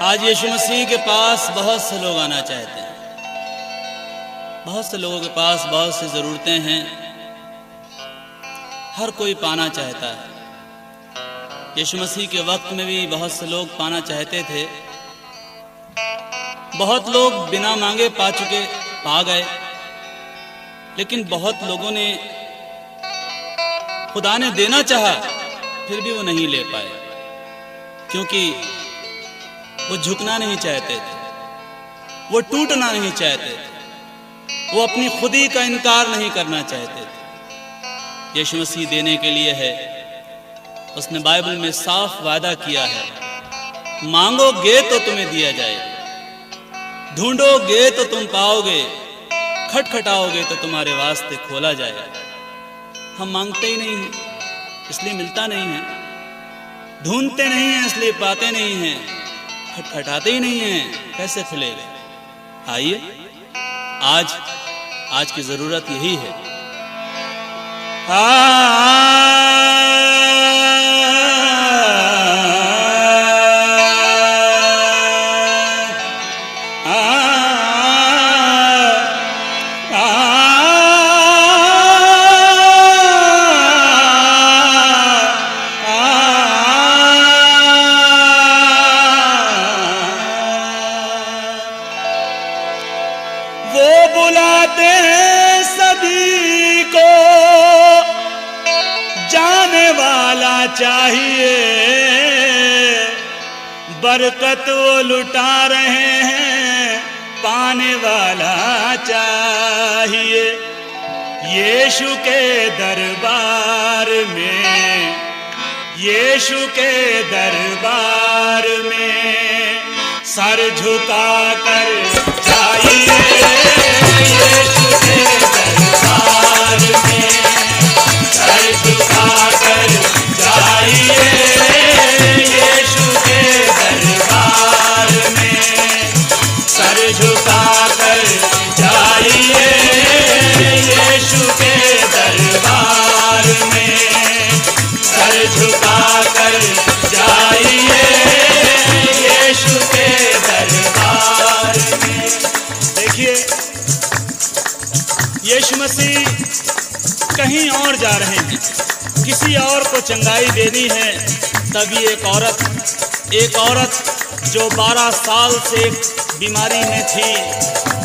आज यीशु मसीह के पास बहुत से लोग आना चाहते हैं। बहुत से लोगों के पास बहुत सी ज़रूरतें हैं। हर कोई पाना चाहता है। यीशु मसीह के वक्त में भी बहुत से लोग पाना चाहते थे। बहुत लोग बिना मांगे पा गए, लेकिन बहुत लोगों ने खुदा ने देना चाहा फिर भी वो नहीं ले पाए, क्योंकि वो झुकना नहीं चाहते थे, वो टूटना नहीं चाहते थे, वो अपनी खुदी का इनकार नहीं करना चाहते थे। यीशु मसीह देने के लिए है। उसने बाइबल में साफ वादा किया है, मांगोगे तो तुम्हें दिया जाएगा, ढूंढोगे तो तुम पाओगे, खटखटाओगे तो तुम्हारे वास्ते खोला जाएगा। हम मांगते ही नहीं हैं, इसलिए मिलता नहीं है। ढूंढते नहीं हैं, इसलिए पाते नहीं हैं। खटखटाते ही नहीं हैं, कैसे खुलेगा? आइए, आज की जरूरत यही है। बुलाते हैं सभी को, जाने वाला चाहिए। बरकत वो लुटा रहे हैं, पाने वाला चाहिए। यीशु के दरबार में, यीशु के दरबार में सर झुका कर जाइए। यीशु के दरबार में सर झुका कर जाइए। यीशु के दरबार में सर झुका कर जाइए। यीशु के दरबार में सर झुका कर जाइए। यीशु के दरबार में। देखिए, यीशु मसीह कहीं और जा रहे हैं, किसी और को चंगाई देनी है। तभी एक औरत जो 12 साल से बीमारी में थी,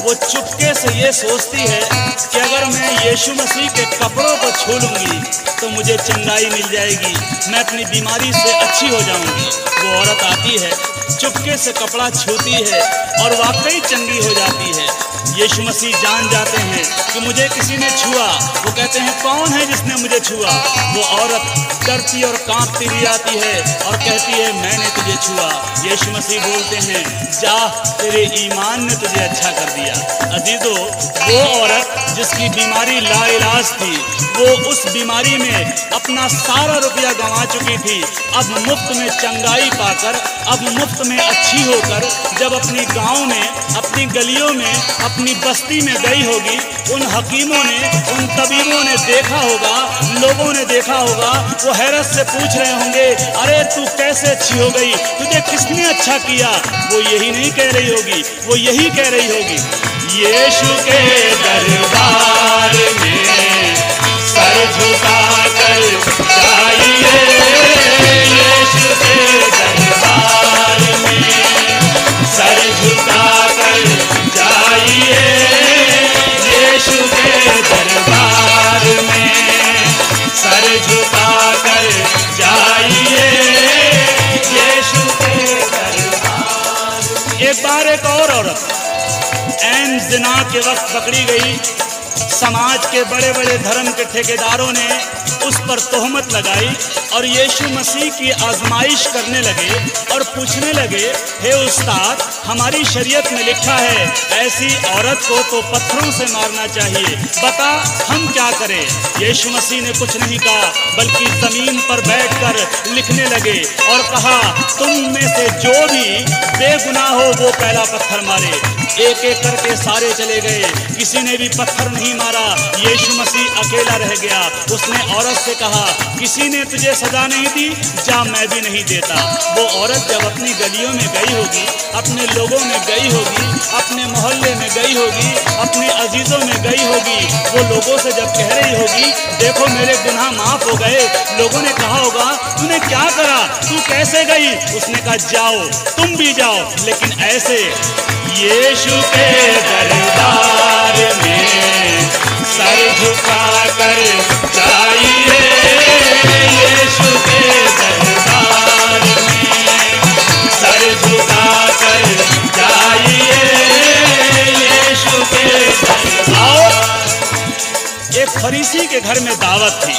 वो चुपके से ये सोचती है कि अगर मैं यीशु मसीह के कपड़ों को छू लूंगी तो मुझे चंगाई मिल जाएगी, मैं अपनी बीमारी से अच्छी हो जाऊंगी। वो औरत आती है, चुपके से कपड़ा छूती है और वाकई चंगी हो जाती है। यीशु मसीह जान जाते हैं कि मुझे किसी ने छुआ। वो कहते हैं, कौन है जिसने मुझे छुआ? वो औरत डरती और कांपती भी आती है और कहती है, मैंने तुझे छुआ। यीशु मसीह बोलते हैं, जा, तेरे ईमान ने तुझे अच्छा कर दिया। अजीजों, वो औरत जिसकी बीमारी लाइलाज थी, वो उस बीमारी में अपना सारा रुपया गंवा चुकी थी, अब मुफ्त में चंगाई पाकर, अब मुफ्त में अच्छी होकर जब अपनी गांव में, अपनी गलियों में, अपनी बस्ती में गई होगी, उन हकीमों ने, उन तबीबों ने देखा होगा, लोगों ने देखा होगा, वो हैरत से पूछ रहे होंगे, अरे तू कैसे अच्छी हो गई, तुझे किसने अच्छा किया? वो यही नहीं कह रही होगी, वो यही कह रही होगी, यीशु के दरबार में सर झुका कर जाइए। यीशु के दरबार में सर झुका कर जाइए। यीशु के दरबार में सर झुका कर जाइए। यीशु के दरबार। एक बार एक और औरत ऐन ज़िना के वक्त पकड़ी गई। समाज के बड़े बड़े धर्म के ठेकेदारों ने उस पर तोहमत लगाई और यीशु मसीह की आजमाइश करने लगे और पूछने लगे, हे उस्ताद, हमारी शरीयत में लिखा है ऐसी औरत को तो पत्थरों से मारना चाहिए, बता हम क्या करें? यीशु मसीह ने कुछ नहीं कहा, बल्कि जमीन पर बैठकर लिखने लगे और कहा, तुम में से जो भी बेगुनाह हो वो पहला पत्थर मारे। एक एक करके सारे चले गए, किसी ने भी पत्थर नहीं मारा। मारा, यीशु मसीह अकेला रह गया। उसने औरत से कहा, किसी ने तुझे सजा नहीं दी, जा मैं भी नहीं देता। वो औरत जब अपनी गलियों में गई होगी, अपने लोगों में गई होगी, अपने मोहल्ले में गई होगी, अपने अजीजों में गई होगी, वो लोगों से जब कह रही होगी, देखो मेरे गुनाह माफ हो गए, लोगों ने कहा होगा, तूने क्या करा, तू कैसे गई? उसने कहा, जाओ तुम भी जाओ, लेकिन ऐसे यीशु के दरबार में सर झुका कर जाइए, यीशु के दरबार में सर झुका कर जाइए, यीशु के दरबार। एक फरीसी के घर में दावत थी।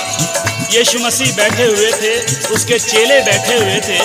यीशु मसीह बैठे हुए थे, उसके चेले बैठे हुए थे।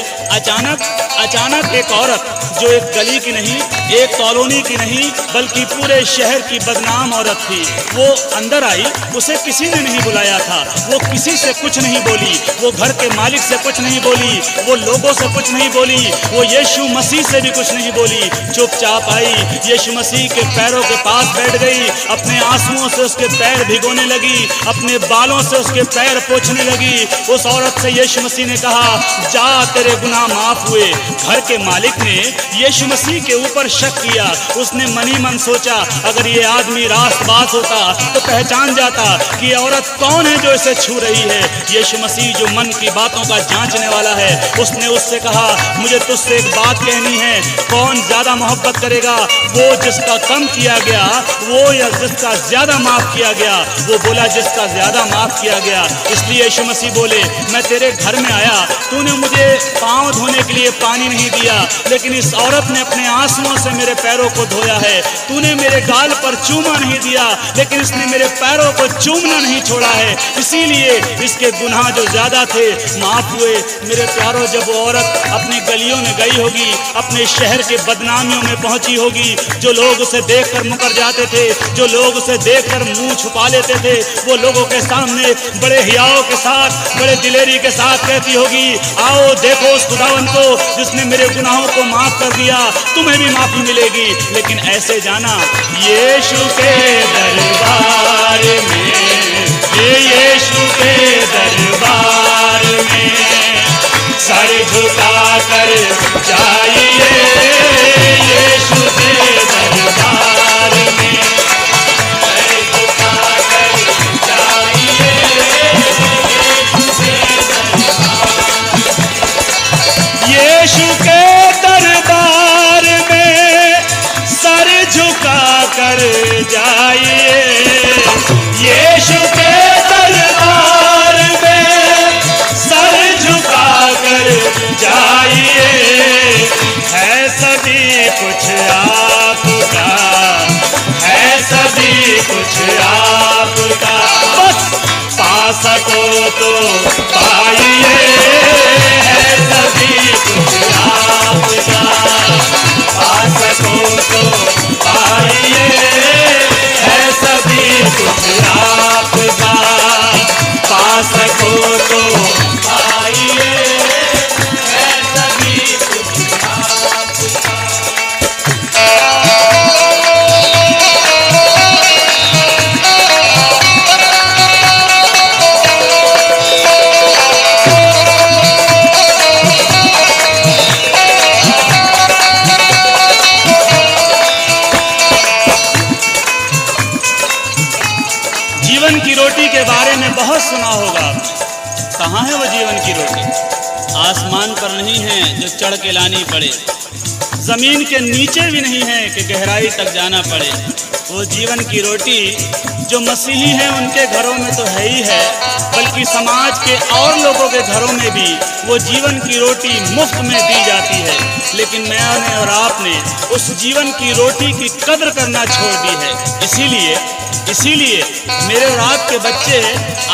अचानक एक औरत, जो एक गली की नहीं, एक कॉलोनी की नहीं, बल्कि पूरे शहर की बदनाम औरत थी, वो अंदर आई। उसे किसी ने नहीं बुलाया था, वो किसी से कुछ नहीं बोली, वो घर के मालिक से कुछ नहीं बोली, वो लोगों से कुछ नहीं बोली, वो यीशु मसीह से भी कुछ नहीं बोली। चुपचाप आई, यीशु मसीह के पैरों के पास बैठ गई, अपने आंसुओं से उसके पैर भिगोने लगी, अपने बालों से उसके पैर पोंछने लगी। उस औरत से यीशु मसीह ने कहा, जा तेरे गुनाह माफ हुए। घर के मालिक ने यीशु मसीह के ऊपर शक किया। उसने मन ही मन सोचा, अगर ये आदमी रास्तबाज होता तो पहचान जाता कि ये औरत कौन है जो इसे छू रही है। यीशु मसीह जो मन की बातों का जांचने वाला है, उसने उससे कहा, मुझे तुझसे एक बात कहनी है, कौन ज्यादा मोहब्बत करेगा, वो जिसका कम किया गया वो या जिसका ज्यादा माफ किया गया? वो बोला, जिसका ज्यादा माफ किया गया। इसलिए यीशु मसीह बोले, मैं तेरे घर में आया, तूने मुझे पांव धोने के लिए पानी नहीं दिया, लेकिन इस औरत ने अपने आंसुओं से मेरे पैरों को धोया है। तूने मेरे गाल पर चूमा नहीं दिया, लेकिन इसने मेरे पैरों को चूमना नहीं छोड़ा है, इसीलिए इसके गुनाह जो ज्यादा थे माफ हुए। मेरे प्यारों, जब वो औरत अपनी गलियों में गई होगी, अपने शहर के बदनामियों में पहुंची होगी, जो लोग उसे देखकर मुकर जाते थे, जो लोग उसे देखकर मुंह छुपा लेते थे, वो लोगों के सामने बड़े हियाव के साथ, बड़े दिलेरी के साथ कहती होगी, आओ देखो उस खुदावंत को जिसने मेरे गुनाहों को माफ कर दिया, तुम्हें भी माफी मिलेगी। लेकिन ऐसे जाना, यीशु के दरबार में, यीशु के दरबार में सर झुका कर जाइए, यीशु के दरबार में सर झुका कर जाइए, यीशु के दरबार में सर झुका कर जाइए, यीशु के दरबार में सर झुका कर जाइए। है सभी कुछ आपका, है सभी कुछ आपका, बस पा सको तो पाइए, है सभी कुछ आपका, पा सको तो पाइए, है सभी कुछ आपका, पा सको तो पाइए, है सभी कुछ आपका। जीवन की रोटी के बारे में बहुत सुना होगा। कहाँ है वो जीवन की रोटी? आसमान पर नहीं है जो चढ़ के लानी पड़े, जमीन के नीचे भी नहीं है कि गहराई तक जाना पड़े। वो जीवन की रोटी जो मसीही हैं उनके घरों में तो है ही है, बल्कि समाज के और लोगों के घरों में भी वो जीवन की रोटी मुफ्त में दी जाती है। लेकिन मैंने और आपने उस जीवन की रोटी की कद्र करना छोड़ दी है। इसीलिए मेरे और आपके बच्चे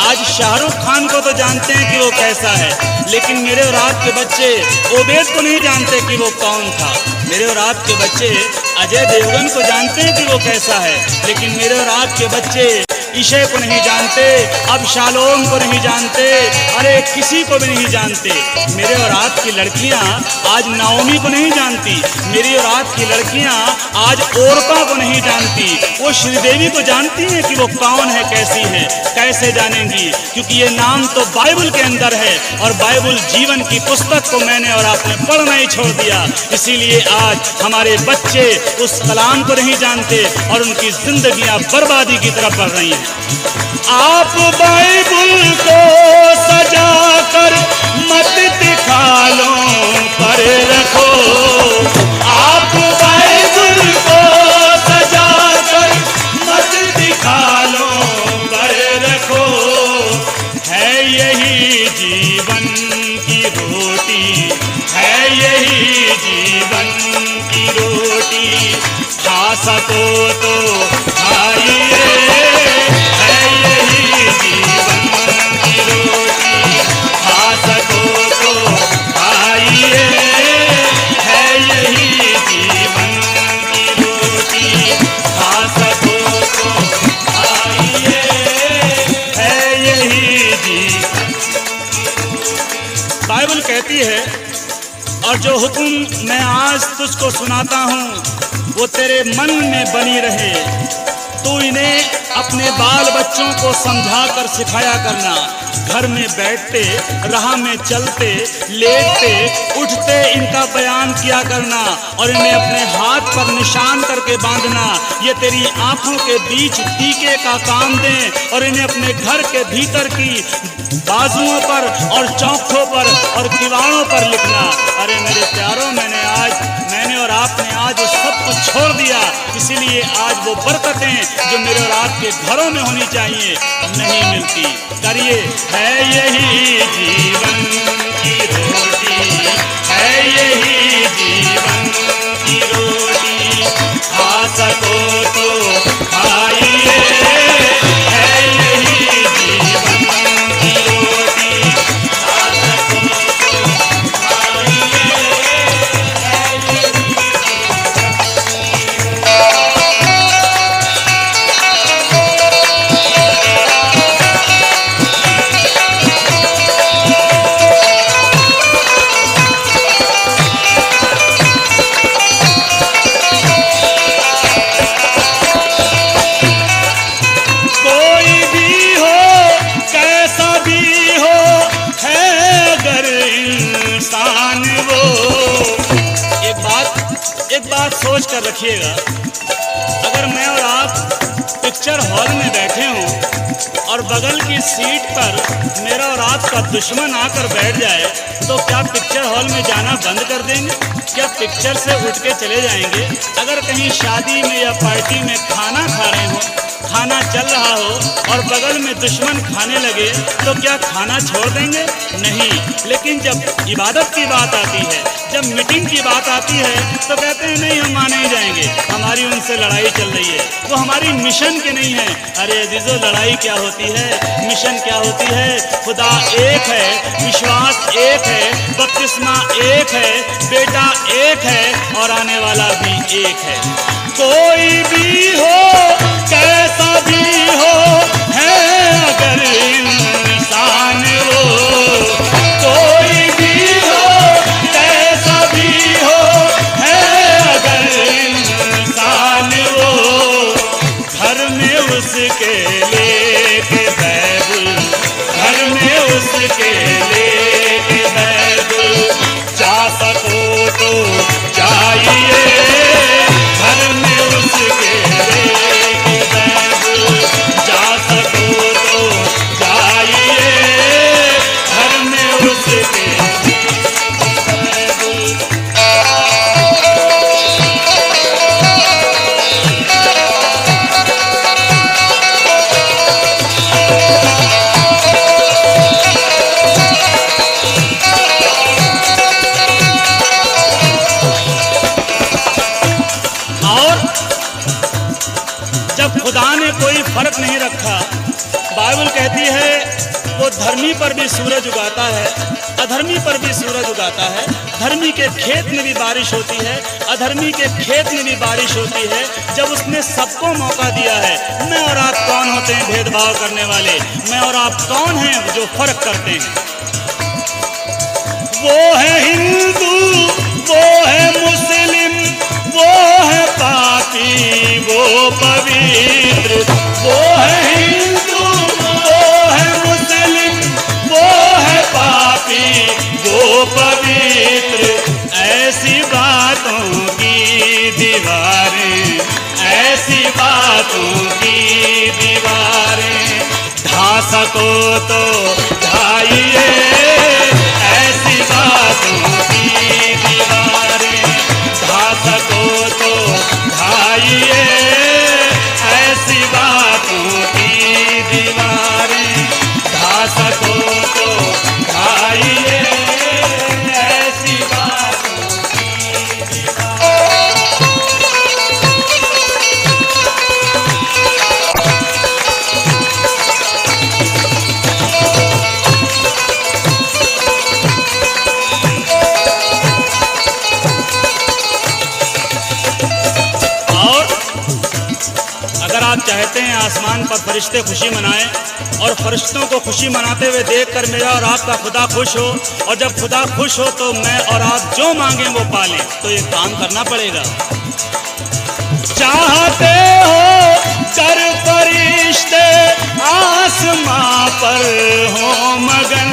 आज शाहरुख खान को तो जानते हैं कि वो कैसा है, लेकिन मेरे और आपके बच्चे ओबेद को नहीं जानते कि वो कौन था। मेरे और आपके बच्चे अजय देवगन को जानते हैं कि वो कैसा है, लेकिन मेरे और आपके बच्चे ईशे को नहीं जानते, अबशालोम को नहीं जानते, अरे किसी को भी नहीं जानते। मेरे और आपकी लड़कियां आज नाओमी को नहीं जानती, मेरी और आपकी लड़कियां आज ओरपा को नहीं जानती। वो श्रीदेवी को जानती हैं कि वो कौन है, कैसी है। कैसे जानेंगी? क्योंकि ये नाम तो बाइबल के अंदर है और बाइबल जीवन की पुस्तक को मैंने और आपने पढ़ना ही छोड़ दिया। इसीलिए आज हमारे बच्चे उस कलाम को नहीं जानते और उनकी जिंदगियां बर्बादी की तरफ बढ़ रही हैं। आप बाइबल को सजा कर मत दिखालों पर रखो, आप बाइबल को सजा कर मत दिखालों पर रखो। है यही जीवन की रोटी, है यही जीवन की रोटी, खा सको तो खाइए। है यही जीवन की रोटी, खा सको तो खाइए। है यही जीवन की रोटी, खा सको तो खाइए। है यही जीवन। बाइबल कहती है, और जो हुक्म मैं आज तुझको सुनाता हूँ वो तेरे मन में बनी रहे, तू इन्हें अपने बाल बच्चों को समझा कर सिखाया करना। घर में बैठते, राह में चलते, लेटते, उठते इनका बयान किया करना और इन्हें अपने हाथ पर निशान करके बांधना। ये तेरी आंखों के बीच टीके का काम दें और इन्हें अपने घर के भीतर की बाजुओं पर और चौखों पर और किवाड़ों पर लिखना। अरे मेरे प्यारों, मैंने और आपने आज सब कुछ छोड़ दिया। इसीलिए आज वो बरकतें जो मेरे और आपके घरों में होनी चाहिए नहीं मिलती। करिए, है यही जीवन की रोटी, है यही जीवन की रोटी, खा सको तो खाइए। है यही जीवन की रोटी, खा सको तो खाइए। एक बात सोच कर रखिएगा, अगर मैं और आप पिक्चर हॉल में बैठे हों और बगल की सीट पर मेरा और आपका दुश्मन आकर बैठ जाए तो क्या पिक्चर हॉल में जाना बंद कर देंगे? क्या पिक्चर से उठ के चले जाएंगे? अगर कहीं शादी में या पार्टी में खाना खा रहे हो, खाना चल रहा हो और बगल में दुश्मन खाने लगे तो क्या खाना छोड़ देंगे? नहीं। लेकिन जब इबादत की बात आती है, जब मीटिंग की बात आती है तो कहते हैं नहीं, हम माने ही जाएंगे, हमारी उनसे लड़ाई चल रही है, वो हमारी मिशन के नहीं है। अरे अजीजों, लड़ाई क्या होती है, मिशन क्या होती है? खुदा एक है, विश्वास एक है, बपतिस्मा एक है, बेटा एक है और आने वाला भी एक है। कोई भी हो, कैसा भी हो, है अगर इंसान वो, कोई भी हो, कैसा भी हो, है अगर इंसान वो, घर में उसके लेके बाइबल, घर में उसके लेके बाइबल, जा सको तो जाइए। घर में उसके लेके बाइबल, जा सको तो जाइए। घर में उसके खुदा ने कोई फर्क नहीं रखा। बाइबल कहती है वो वो धर्मी पर भी सूरज उगाता है, अधर्मी पर भी सूरज उगाता है। धर्मी के खेत में भी बारिश होती है, अधर्मी के खेत में भी बारिश होती है, जब उसने सबको मौका दिया है। मैं और आप कौन होते हैं भेदभाव करने वाले? मैं और आप कौन हैं जो फर्क करते हैं? वो है हिंदू, वो है मुस्लिम, वो है पापी, वो पवित्र। वो है हिंदू, वो है मुस्लिम, वो है पापी, वो पवित्र। ऐसी बातों की दीवारें, ऐसी बातों की दीवारें ढा सको तो ढाइए, ऐसी बातों की दीवारें ढा सको तो ढाइए, ऐसी बातों की दीवारें ढा सको तो ढाइए, ऐसी बातों की दीवारें। आप चाहते हैं आसमान पर फरिश्ते खुशी मनाएं और फरिश्तों को खुशी मनाते हुए देखकर मेरा और आपका खुदा खुश हो, और जब खुदा खुश हो तो मैं और आप जो मांगें वो पालें, तो ये काम करना पड़ेगा। चाहते हो कर फरिश्ते आसमां पर हो मगन,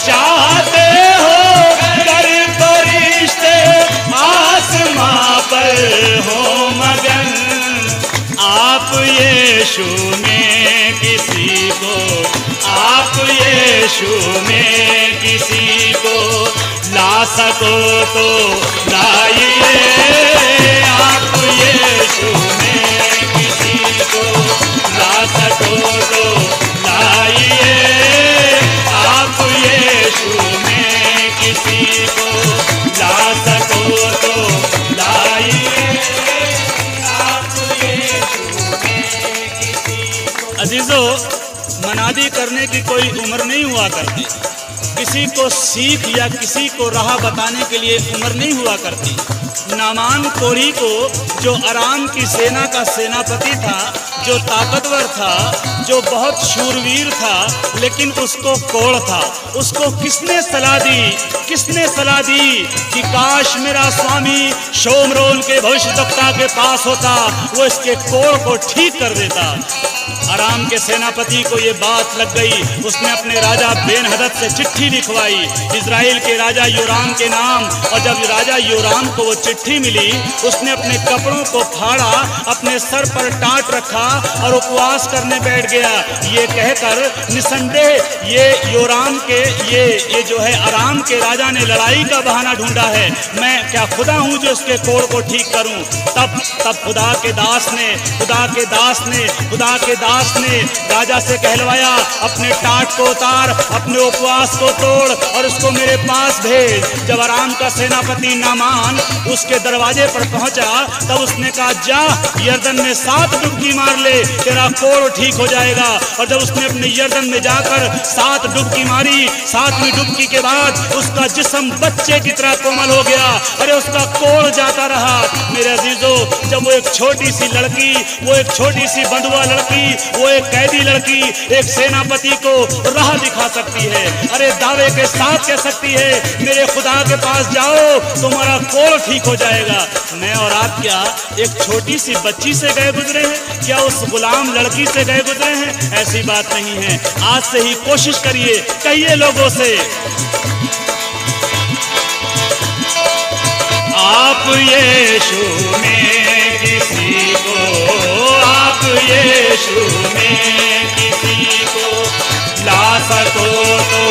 चाहते हो कर फरिश्ते आसमां पर हो मगन। आप यीशु में किसी को, आप यीशु में किसी को ला सको तो लाइए, आप यीशु में किसी को ला सको तो लाइए, आप यीशु में किसी को ला सको तो लाइए। अजीजों, मनादी करने की कोई उम्र नहीं हुआ करती, किसी को सीख या किसी को राह बताने के लिए उम्र नहीं हुआ करती। नामान कोढ़ी को, जो अराम की सेना का सेनापति था, जो ताकतवर था, जो बहुत शूरवीर था, लेकिन उसको कोढ़ था। उसको किसने सलाह दी? किसने सलाह दी कि काश मेरा स्वामी शोमरोन के भविष्यद्वक्ता के पास होता, वो इसके कोढ़ को ठीक कर देता। अराम के सेनापति को ये बात लग गई। उसने अपने राजा बेन-हदद से चिट्ठी लिखवाई इजराइल के राजा योराम के नाम, और जब राजा योराम को वो चिट्ठी मिली, उसने अपने कपड़ों को फाड़ा, अपने सर पर टाट रखा और उपवास करने बैठ गया, ये कहकर निसंदेह ये योराम के ये जो है अराम के राजा ने लड़ाई का बहाना ढूंढा है, मैं क्या खुदा हूँ जो इसके कोढ़ को ठीक करूँ। तब खुदा के दास ने राजा से कहलवाया, अपने टाट को उतार, अपने उपवास को तोड़ और उसको मेरे पास भेज। जब अराम का सेनापति नामान उसके दरवाजे पर पहुंचा, तब उसने कहा, जा यर्दन में 7 डुबकी मार ले, तेरा कोढ़ ठीक हो जाएगा। और जब उसने अपने यर्दन में जाकर 7 डुबकी मारी, 7वीं डुबकी के बाद उसका जिस्म बच्चे की तरह कोमल हो गया। अरे उसका कोढ़ जाता रहा। मेरे अजीजों, जब वो एक छोटी सी लड़की, वो एक छोटी सी बंधुआ लड़की, वो एक कैदी लड़की एक सेनापति को राह दिखा सकती है, अरे दावे के साथ कह सकती है, मेरे खुदा के पास जाओ, तुम्हारा कोढ़ ठीक हो जाएगा। मैं और आप क्या एक छोटी सी बच्ची से गए गुजरे हैं? क्या उस गुलाम लड़की से गए गुजरे हैं? ऐसी बात नहीं है। आज से ही कोशिश करिए, कहिए लोगों से, आप यीशु में किसी को, आप यीशु में किसी को ला सको तो